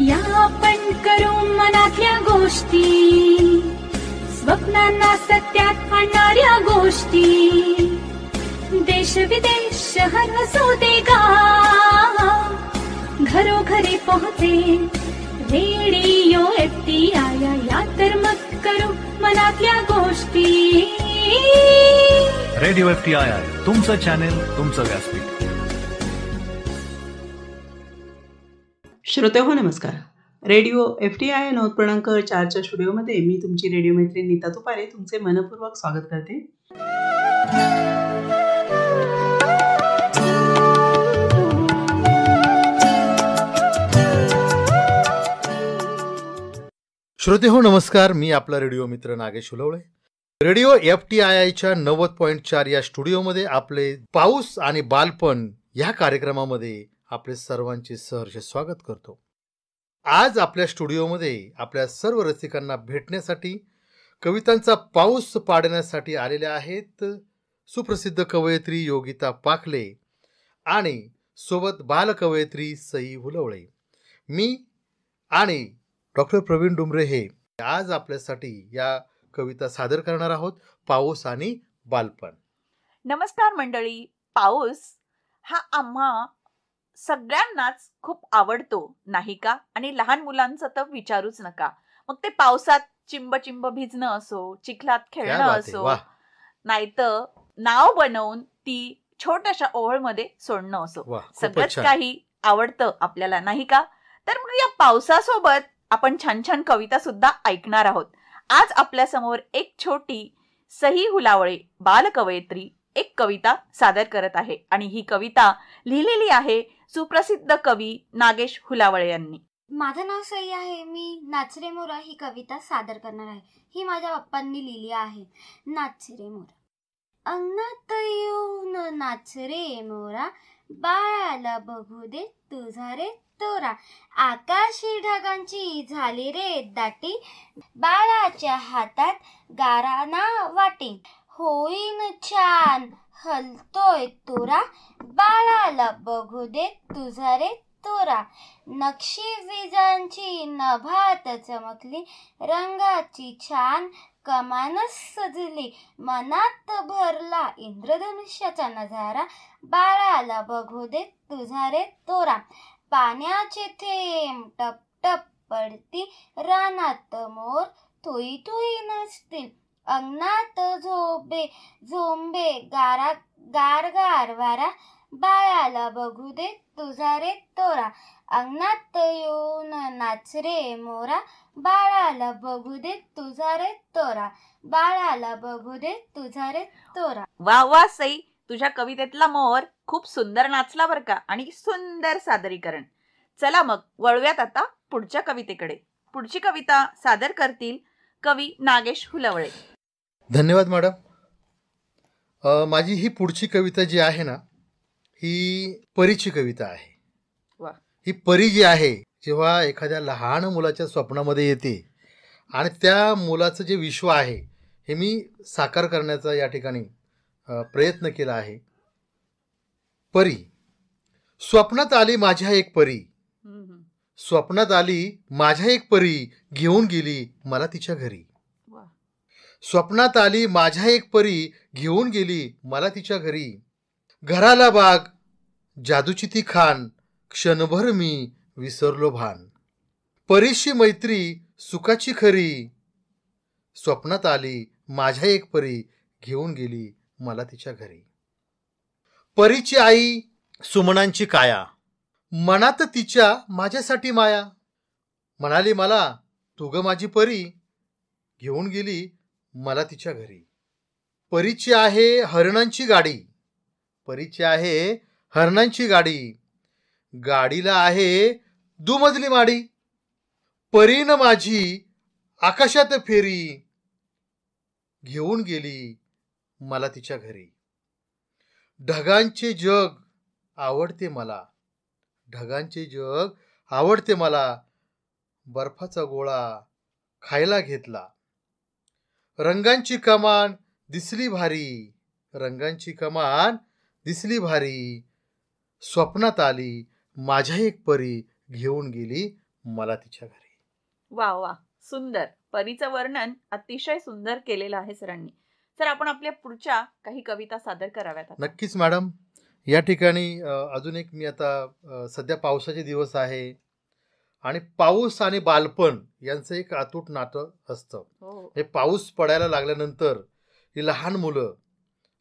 या आपण करू मनातल्या गोष्टी, स्वप्नांना सत्यात आणणाऱ्या गोष्टी. देश विदेश शहर असू दे गाव, घरोघरी पोहोचे रेडिओ FTI. या तर मग करू मनातल्या गोष्टी. रेडिओ FTI, तुमचं चॅनेल, तुमचं व्यासपीठ. श्रोते हो नमस्कार. रेडिओ FTI 90.4च्या स्टुडिओमध्ये मी तुमची रेडिओ मैत्रीण नीता तुपारे तुमचे मनपूर्वक स्वागत करते. श्रोते हो नमस्कार. मी आपला रेडिओ मित्र नागेश हुलवळे. रेडिओ FTIच्या 90.4 या स्टुडिओमध्ये आपले पाऊस आणि बालपण या कार्यक्रमामध्ये आपले सर्वांचे सहर्ष स्वागत करतो. आज आपल्या स्टुडिओमध्ये आपल्या सर्व रसिकांना भेटण्यासाठी, कवितांचा पाऊस पाडण्यासाठी आलेल्या आहेत सुप्रसिद्ध कवयित्री योगिता पाखले आणि सोबत बालकवयित्री सई हुलवळे. मी आणि डॉक्टर प्रवीण डुमरे हे आज आपल्यासाठी या कविता सादर करणार आहोत, पाऊस आणि बालपण. नमस्कार मंडळी. पाऊस हा आम्हा सगळ्यांनाच खूप आवडतो नाही का? आणि लहान मुलांचं तर विचारूच नका. मग ते पावसात चिंब चिंब भिजणं असो, चिखलात खेळणं असो, नाहीतर नाव बनवून ती छोट्याशा ओहळमध्ये सोडणं असो, सगळंच काही आवडतं आपल्याला नाही का? तर मग या पावसासोबत आपण छान छान कविता सुद्धा ऐकणार आहोत. आज आपल्या समोर एक छोटी सई हुलावळे बालकवयित्री एक कविता सादर करत आहे आणि ही कविता लिहिलेली आहे सुप्रसिद्ध कवी नागेश हुलावळे यांनी. माझं नाव सई आहे. मी नाच रे मोरा ही कविता सादर करणार आहे. ही माझ्या पप्पांनी लिहिली आहे. नाच रे मोरा. अंगणात येऊन नाच रे मोरा, बाळाला बघू दे तुझा रे तोरा. आकाशी ढगांची झाली रे दाटी, बाळाच्या हातात गाराना वाटी. होईन छान हलतोय तोरा, बाळाला बघू दे तुझा रे तोरा. नक्षी विजांची नभात चमकली, रंगाची छान कमानच सजली. मनात भरला इंद्रधनुष्याचा नजारा, बाळाला बघू दे तुझा रे तोरा. पाण्याचे थेंब टप टप पडती, रानात मोर थुई थुई नाचतील. अंगणात झोंबे गार गार वारा, बाळाला बघू दे तुझा रे तोरा. अंगणात येऊन नाच रे मोरा, बाळाला बघू दे तुझा रे तोरा. बाळाला बघू दे तुझा रे तोरा. वा वा सई, तुझ्या कवितेतला मोर खूप सुंदर नाचला बर का, आणि सुंदर सादरीकरण. चला मग वळूयात आता पुढच्या कवितेकडे. पुढची कविता सादर करतील कवी नागेश हुलवळे. धन्यवाद मॅडम. माझी ही पुढची कविता जी आहे ना, ही परीची कविता आहे. ही परी जी आहे, जेव्हा एखाद्या लहान मुलाच्या स्वप्नामध्ये येते आणि त्या मुलाचं जे विश्व आहे हे मी साकार करण्याचा या ठिकाणी प्रयत्न केला आहे. परी. स्वप्नात आली माझ्या एक परी, स्वप्नात आली माझ्या एक परी, घेऊन गेली मला तिच्या घरी. स्वप्नात आली माझ्या एक परी, घेऊन गेली मला तिच्या घरी. घराला बाग जादूची ती खान, क्षणभर मी विसरलो भान. परीशी मैत्री सुखाची खरी, स्वप्नात आली माझ्या एक परी, घेऊन गेली मला तिच्या घरी. परीची आई सुमनांची काया, मनात तिच्या माझ्यासाठी माया. म्हणाली मला तू ग माझी परी, घेऊन गेली मला तिच्या घरी. परीची आहे हरणांची गाडी, परीची आहे हरणांची गाडी. गाडीला आहे दुमजली माडी. परीनं माझी आकाशात फेरी, घेऊन गेली मला तिच्या घरी. ढगांचे जग आवडते मला, ढगांचे जग आवडते मला. बर्फाचा गोळा खायला घेतला. रंगांची कमान दिसली भारी, रंगांची कमान दिसली भारी. स्वप्नात आली माझ्या एक परी, घेऊन गेली मला तिच्या घरी. वा वा, सुंदर. परीचं वर्णन अतिशय सुंदर केलेलं आहे सरांनी. सर, आपण आपल्या पुढच्या काही कविता सादर कराव्यात आता. नक्कीच मॅडम. या ठिकाणी अजून एक मी आता सध्या पावसाचे दिवस आहे आणि पाऊस आणि बालपण यांचं एक अतूट नातं असतं. हो, हे पाऊस पडायला लागल्यानंतर ही लहान मुलं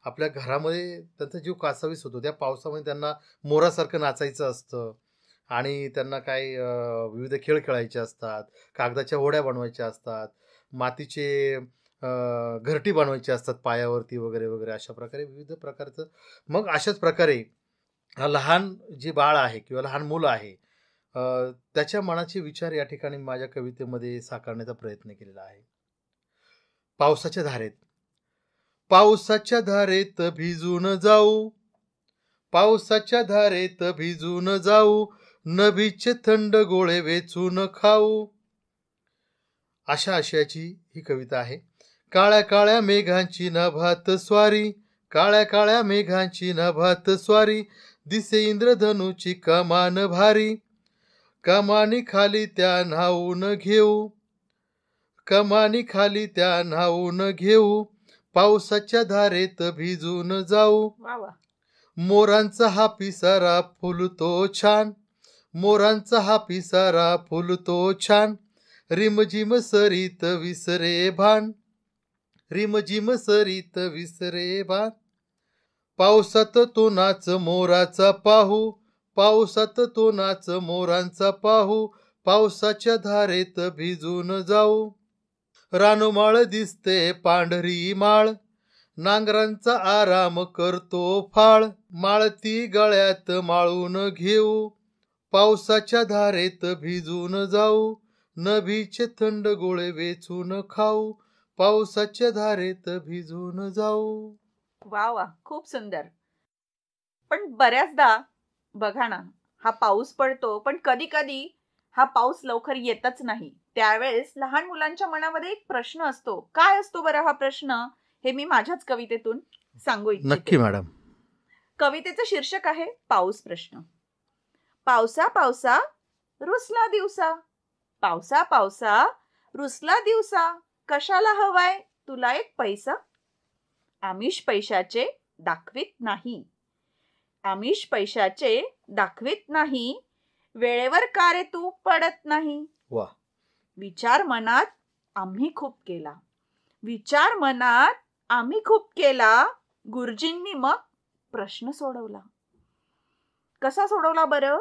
आपल्या घरामध्ये त्यांचा जीव कासावीस होतो. त्या पावसामध्ये त्यांना मोरासारखं नाचायचं असतं आणि त्यांना काही विविध खेळ खेळायचे असतात, कागदाच्या होड्या बनवायच्या असतात, मातीचे घरटी बनवायची असतात पायावरती वगैरे वगैरे, अशा प्रकारे विविध प्रकारचं. मग अशाच प्रकारे हा लहान जे बाळ आहे किंवा लहान मुलं आहे त्याच्या मनाचे विचार या ठिकाणी माझ्या कवितेमध्ये साकारण्याचा प्रयत्न केलेला आहे. पावसाच्या धारेत. पावसाच्या धारेत भिजून जाऊ, पावसाच्या धारेत भिजून जाऊ, नभीचे थंड गोळे वेचून खाऊ. अशा आशयाची ही कविता आहे. काळ्या काळ्या मेघांची नभात स्वारी, काळ्या काळ्या मेघांची नभात स्वारी, दिसे इंद्रधनुची कमान भारी, कमानी खाली त्या न्हावून घेऊ, कमानी खाली त्या न्हावून घेऊ, पावसाच्या धारेत भिजून जाऊ. वा वा. मोरांचा हा पिसारा फुलतो छान, मोरांचा हा पिसारा फुलतो छान, रिमझिम सरीत विसरे भान, रिमझिम सरीत विसरे भान. पावसात तो नाच मोराचा पाहू, पावसात तो नाच मोरांचा पाहू, पावसाच्या धारेत भिजून जाऊ. रानमाळ दिसते पांढरी माळ, नांगरांचा आराम करतो फाळ, माळती गळ्यात माळून घेऊ, पावसाच्या धारेत भिजून जाऊ, नभीचे थंड गोळे वेचून खाऊ, पावसाच्या धारेत भिजून जाऊ. वा वा, खूप सुंदर. पण बऱ्याचदा बघा ना, हा पाऊस पडतो पण कधी कधी हा पाऊस लवकर येतच नाही. त्यावेळेस लहान मुलांच्या मनामध्ये एक प्रश्न असतो. काय असतो बरं हा प्रश्न, हे मी माझ्याच कवितेतून सांगू इच्छिते. नक्की मॅडम. कवितेचं शीर्षक आहे पाऊस प्रश्न. पावसा पावसा रुसला दिवसा, पावसा पावसा रुसला दिवसा, कशाला हवाय तुला एक पैसा, आमिष पैशाचे दाखवित नाही, आमिष पैशाचे दाखवित नाही, वेळेवर का रे तू पडत नाही. वा. विचार मनात आम्ही खूप केला, विचार मनात आम्ही खूप केला, गुरुजींनी मग प्रश्न सोडवला. कसा सोडवला बरं?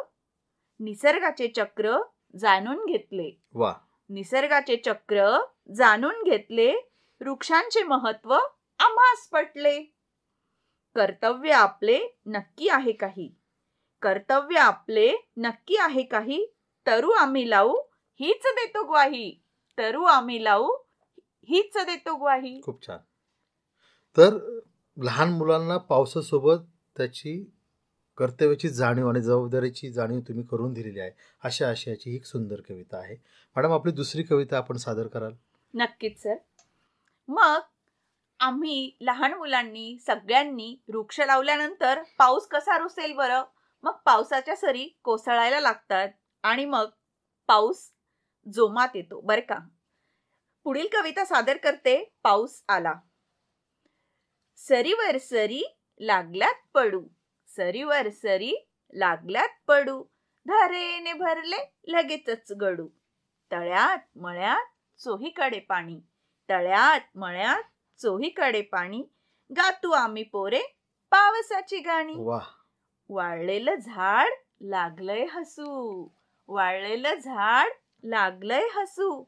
निसर्गाचे चक्र जाणून घेतले, वा. निसर्गाचे चक्र जाणून घेतले, वृक्षांचे महत्व आम्हास पटले. कर्तव्य आपले नक्की आहे काही, कर्तव्य आपले नक्की आहे काही, तरू आम्ही लावू हीच देतो ग्वाही, तरू आम्ही लावू हीच देतो ग्वाही. खूप छान. तर लहान मुलांना पावसासोबत त्याची कर्तव्याची जाणीव आणि जबाबदारीची जाणीव तुम्ही करून दिलेली आहे. अशा आशयाची ही एक सुंदर कविता आहे. मॅडम, आपली दुसरी कविता आपण सादर कराल? नक्कीच सर. मग आम्ही लहान मुलांनी सगळ्यांनी वृक्ष लावल्यानंतर पाऊस कसा रुसेल बरं? मग पावसाच्या सरी कोसळायला लागतात आणि मग पाऊस जोमात येतो बरं का. पुढील कविता सादर करते. पाऊस आला. सरीवर सरी लागल्यात पडू, सरीवर सरी लागल्यात पडू, धारेने भरले लगेचच गडू, तळ्यात मळ्यात चोहीकडे पाणी, तळ्यात मळ्यात चोहीकडे पाणी, गातू आम्ही पोरे पावसाची गाणी. वाह. वाळलेलं झाड लागलंय हसू, वाळलेलं झाड लागलंय हसू,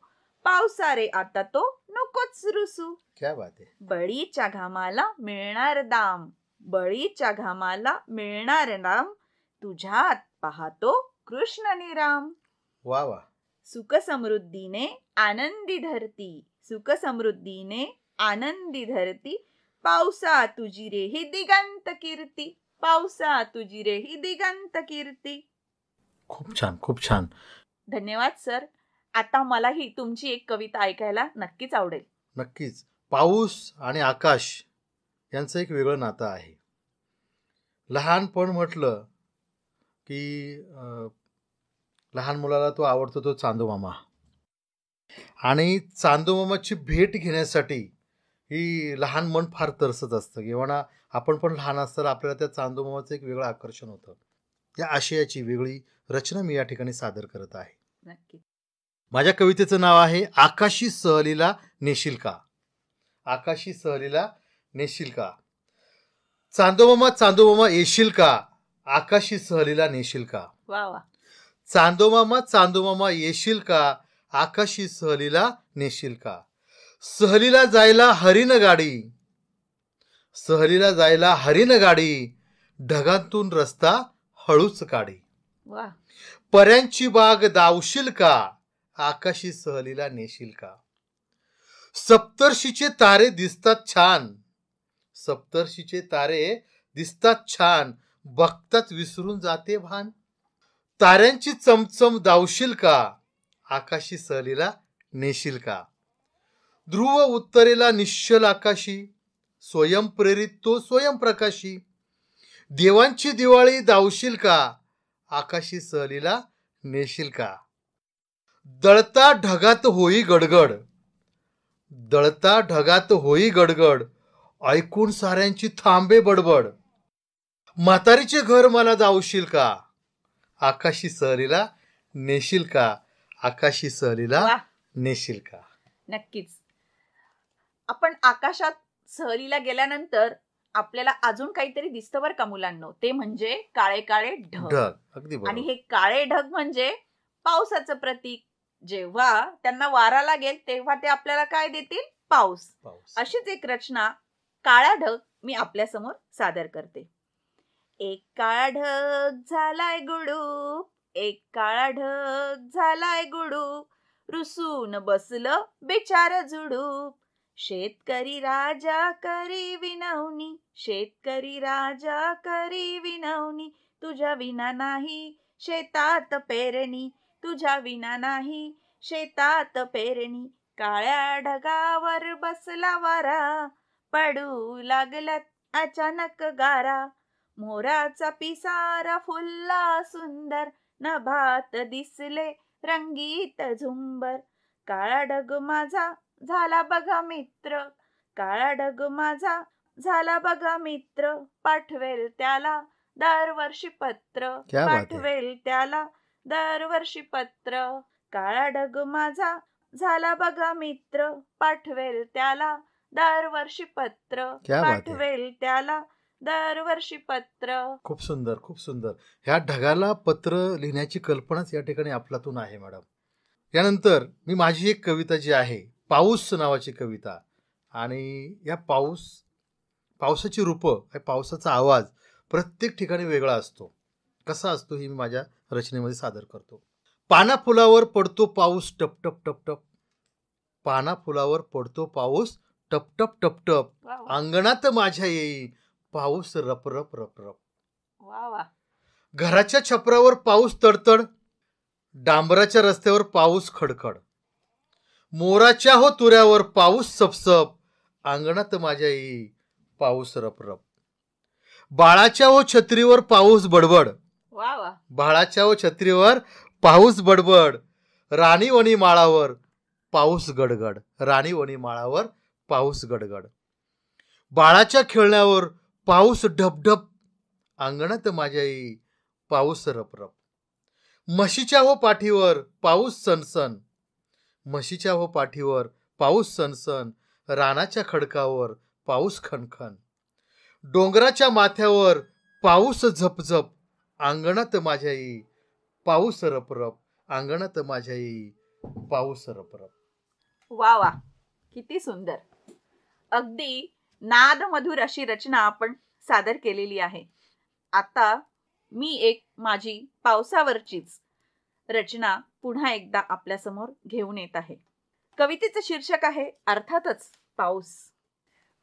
पावसारे आता तो नकोच रुसू. क्या बात आहे. बळीच्या घामाला मिळणार दाम, बळीच्या घामाला मिळणार दाम, तुझ्यात पाहतो कृष्ण निराम. वा वा. सुख समृद्धीने आनंदी धरती, सुख समृद्धीने आनंदी धरती, पावसा तुझी रे ही दिगंत कीर्ती, पावसा तुझी रे ही दिगंत कीर्ती. खूप छान, खूप छान. धन्यवाद सर. आता मलाही तुमची एक कविता ऐकायला नक्कीच आवडेल. नक्कीच. पाऊस आणि आकाश यांचं एक वेगळं नातं आहे. लहानपण म्हटलं की लहान मुलाला तो आवडतो, तो चांदोमामा. आणि चांदोमामाची भेट घेण्यासाठी ही लहान मन फार तरसत असतं. किंवा आपण पण लहान असताना आपल्याला त्या चांदोमामाचं एक वेगळं आकर्षण होतं. या आशयाची वेगळी रचना मी या ठिकाणी सादर करत आहे. नक्की. माझ्या कवितेचं नाव आहे आकाशी सहलीला नेशील का. आकाशी सहलीला नेशील का. चांदोमामा चांदोमामा येशील का, आकाशी सहलीला नेशील का. वा वा. चांदोमामा चांदोमामा येशील का, आकाशी सहलीला नेशील का. सहलीला जायला हरिण गाडी, सहलीला जायला हरिण गाडी, ढगांतून रस्ता हळूच काढी. वा. पर्यांची बाग दावशील का, आकाशी सहलीला नेशील का. सप्तर्षीचे तारे दिसतात छान, सप्तर्षीचे तारे दिसतात छान, बघतात विसरून जाते भान. ताऱ्यांची चमचम दावशील का, आकाशी सहलीला नेशील का. ध्रुव उत्तरेला निश्चल आकाशी, स्वयंप्रेरित तो स्वयंप्रकाशी. देवांची दिवाळी दावशील का, आकाशी सहलीला नेशील का. दळता ढगात होई गडगड, दळता ढगात होई गडगड, ऐकून साऱ्यांची थांबे बडबड. म्हातारीचे घर मला दावशील का, आकाशी सहलीला नेशील का, आकाशी सहलीला वा. नेशील का. नक्कीच. आपण आकाशात सहलीला गेल्यानंतर आपल्याला अजून काहीतरी दिसतं बरं का मुलांनो, ते म्हणजे काळे काळे ढग. ढग. अगदी आणि बरोबर. हे काळे ढग म्हणजे पावसाचं प्रतीक. जेव्हा त्यांना वारा लागेल तेव्हा ते आपल्याला काय देतील, पाऊस. पाऊस. अशीच एक रचना काळा ढग मी आपल्या समोर सादर करते. एक काळा ढग झालाय गुडूप, एक काळा ढग झालाय गुडूप, रुसून बसलं बेचार झुडूप. शेतकरी राजा करी विनवणी, शेतकरी राजा करी विनवणी, तुझ्या विना नाही शेतात पेरणी, तुझ्या विना नाही शेतात पेरणी. काळ्या ढगावर बसला वारा, पडू लागल्यात अचानक गारा. मोराचा पिसारा फुलला सुंदर, नभात दिसले रंगीत झुंबर. काळा ढग माझा झाला बघा मित्र, काळा ढग माझा झाला बघा मित्र, पाठवेल त्याला दरवर्षी पत्र, क्या बात है. पाठवेल त्याला दरवर्षी पत्र. काळा ढग माझा झाला बघा मित्र, पाठवेल त्याला दरवर्षी पत्र, क्या बात है. पाठवेल त्याला दरवर्षी पत्र. खूप सुंदर, खूप सुंदर. ह्या ढगाला पत्र लिहिण्याची कल्पनाच या ठिकाणी आपल्यातून आहे मॅडम. यानंतर मी माझी एक कविता जी आहे, पाऊस नावाची कविता. आणि या पावसाची रूपं, पावसाचा आवाज प्रत्येक ठिकाणी वेगळा असतो. कसा असतो ही मी माझ्या रचनेमध्ये सादर करतो. पाना फुलावर पडतो पाऊस टपटप टपटप, पाना फुलावर पडतो पाऊस टपटप टपटप, वा वा. अंगणात माझ्या येई पाऊस रपरप रपरप. वा वा. घराच्या छपरावर पाऊस तडतड, डांबराच्या रस्त्यावर पाऊस खडखड. मोराच्या हो तुऱ्यावर पाऊस सपसप, अंगणात माझ्या येई पाऊस रपरप. बाळाच्या हो छत्रीवर पाऊस बडबड, वा वा. बाळाच्या हो छत्रीवर पाऊस बडबड. राणीवणी माळावर पाऊस गडगड, राणीवणी माळावर पाऊस गडगड. बाळाच्या खेळण्यावर पाऊस ढपढप, अंगणात माझ्या येई पाऊस रपरप. म्हशीच्या हो पाठीवर पाऊस सनसन, म्हशीच्या हो पाठीवर पाऊस सनसन. रानाच्या खडकावर पाऊस खणखण. डोंगराच्या माथ्यावर पाऊस झपझप, अंगणात माझ्या येई पाऊस रपरप, अंगणात माझ्या येई पाऊस रपरप. वा वा. किती सुंदर. अगदी नाद मधुर अशी रचना आपण सादर केलेली आहे. आता मी एक माझी पावसावरचीच रचना पुन्हा एकदा आपल्या समोर घेऊन येत आहे. कवितेचं शीर्षक आहे अर्थातच पाऊस.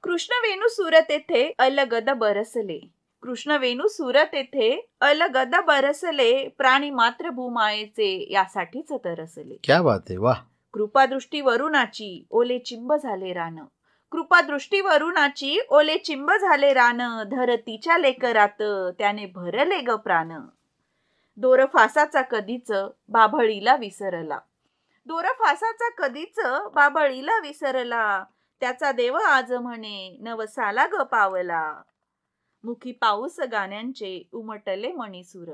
कृष्णवेणू सुरत येथे अलगद बरसले, कृष्णवेणू सुरत येथे अलगद बरसले, प्राणी मात्र भूमायेचे यासाठीच तरसले. क्या बात आहे. वा. कृपादृष्टी वरुणाची ओले चिंब झाले रान, कृपादृष्टी वरुणाची ओले चिंब झाले रान, धरतीच्या लेकरात त्याने भरले ग प्राण. दोर फासाचा कधीच बाभळीला विसरला. दोर फासाचा कधीच बाभळीला विसरला. त्याचा देव आज म्हणे नवसाला ग पावला. मुखी पाऊस गाण्यांचे उमटले मणिसूर.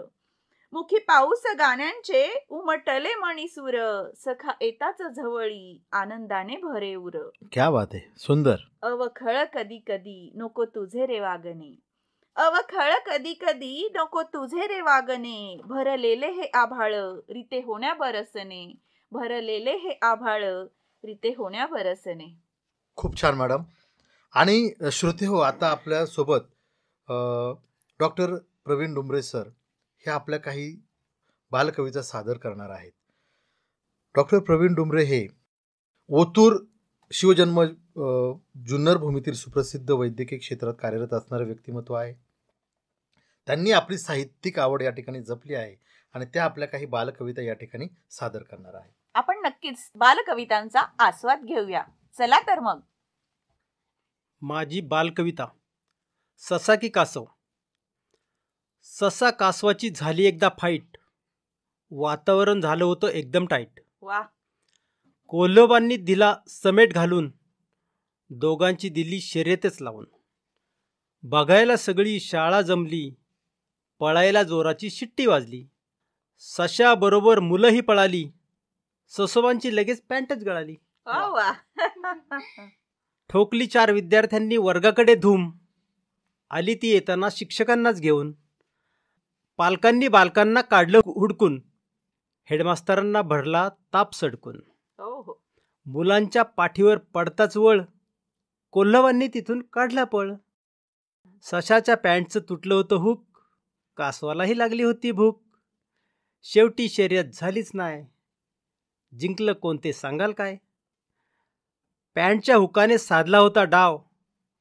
मुखी पाऊस गाण्यांचे उमटले मणिसूर. सखा येताच झवळी आनंदाने भरे उर. क्या बात आहे, सुंदर. अवखळ कधी कधी नको तुझे रे वागणे. अवखळ कधी कधी नको तुझे रे वागणे. भरलेले हे आभाळ रीते होण्या बरसणे. भरलेले हे आभाळ रीते होण्या बरसणे. खूप छान मॅडम. आणि श्रोते हो, आता आपल्या सोबत डॉक्टर प्रवीण डुमरे सर हे आपल्या काही बालकविता सादर करणार आहेत. डॉक्टर प्रवीण डुमरे हे ओतूर शिवजन्म जुन्नर भूमीतील सुप्रसिद्ध वैद्यकीय क्षेत्रात कार्यरत असणारे व्यक्तिमत्व आहे. त्यांनी आपली साहित्यिक आवड या ठिकाणी जपली आहे आणि त्या आपल्या काही बालकविता या ठिकाणी सादर करणार आहेत. आपण नक्कीच बालकवितांचा आस्वाद घेऊया. चला तर मग. माझी बालकविता. ससा की कासव. ससा कासवाची झाली एकदा फाईट. वातावरण झालं होतं एकदम टाईट. वा. कोल्होबांनी दिला समेट घालून. दोघांची दिली शर्यतच लावून. बघायला सगळी शाळा जमली. पळायला जोराची शिट्टी वाजली. सशाबरोबर मुलंही पळाली. ससोबांची लगेच पॅन्टच गळाली. वा. ठोकली 4 विद्यार्थ्यांनी वर्गाकडे धूम. आली ती येताना शिक्षकांनाच घेऊन. पालकांनी बालकांना काढलं हुडकून. हेडमास्तरांना भरला ताप सडकून. मुलांच्या पाठीवर पडताच वळ. कोल्हवांनी तिथून काढला पळ. सशाच्या पॅन्टचं तुटलं होतं हुक. कासवालाही लागली होती भूक. शेवटी शर्यत झालीच नाही. जिंकलं कोणते सांगाल काय. पॅन्टच्या हुकाने साधला होता डाव.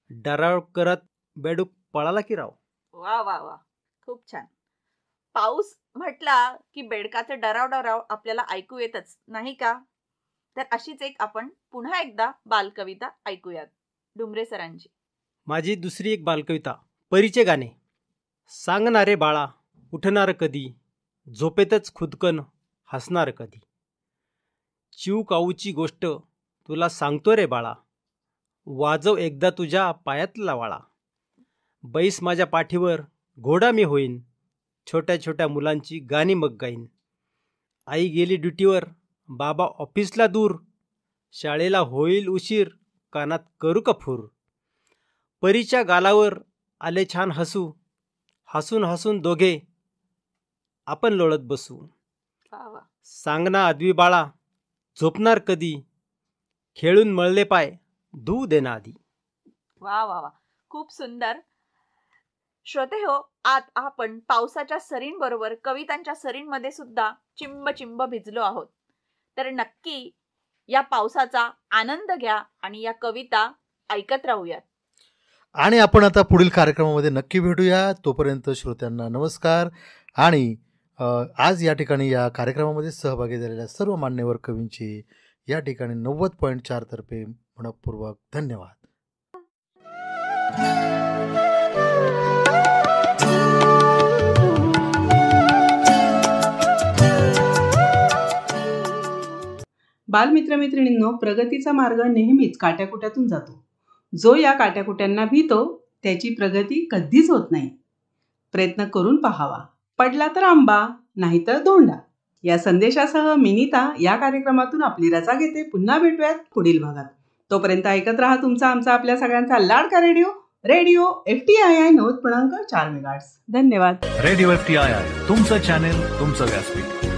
डराव करत बेडूक पळाला की राव. वा वा वा, खूप छान. पाऊस म्हटला की बेडकाचं डराव डराव आपल्याला ऐकू येतच नाही का. तर अशीच एक आपण पुन्हा एकदा बालकविता ऐकूयात डुमरे सरांची. माझी दुसरी एक बालकविता. परीचे गाणे. सांगणारे बाळा उठणार कधी. झोपेतच खुदकन हसणार कधी. चिव काऊची गोष्ट तुला सांगतो रे बाळा. वाजव एकदा तुझ्या पायातला वाळा. बैस माझ्या पाठीवर घोडा मी होईन. छोट्या छोट्या मुलांची गाणी मग गाईन. आई गेली ड्युटीवर. बाबा ऑफिसला दूर. शाळेला होईल उशीर. कानात करू का फूर. परीच्या गालावर आले छान हसू. हसून हसून दोघे आपण लोळत बसू. सांगना आदवी बाळा झोपणार कधी. खेळून मळले पाय धू देना आधी. वा वा वा, खूप सुंदर. श्रोते हो, आज आपण पावसाच्या सरींबरोबर कवितांच्या सरींमध्ये सुद्धा चिंब चिंब भिजलो आहोत. तर नक्की या पावसाचा आनंद घ्या आणि या कविता ऐकत राहूयात. आणि आपण आता पुढील कार्यक्रमामध्ये नक्की भेटूया. तोपर्यंत श्रोत्यांना नमस्कार. आणि आज या ठिकाणी या कार्यक्रमामध्ये सहभागी झालेल्या सर्व मान्यवर कवींचे या ठिकाणी 90.4 तर्फे मनपूर्वक धन्यवाद. बालमित्रमैत्रिणींनो, प्रगतीचा मार्ग नेहमीच काट्याकुट्यातून जातो. जो या काट्याकुट्यांना भीतो त्याची प्रगती कधीच होत नाही. प्रयत्न करून पाहावा. पडला तर आंबा, नाहीतर धोंडा. या संदेशासह मिनिता या कार्यक्रमातून आपली रजा घेते. पुन्हा भेटूयात पुढील भागात. तोपर्यंत ऐकत राहा तुमचा आमचा आपल्या सगळ्यांचा लाडका रेडिओ FTII 90.4 मेगाहर्ट्झ. धन्यवाद. रेडिओ FTII तुमचं चॅनेल, तुमचं व्यासपीठ.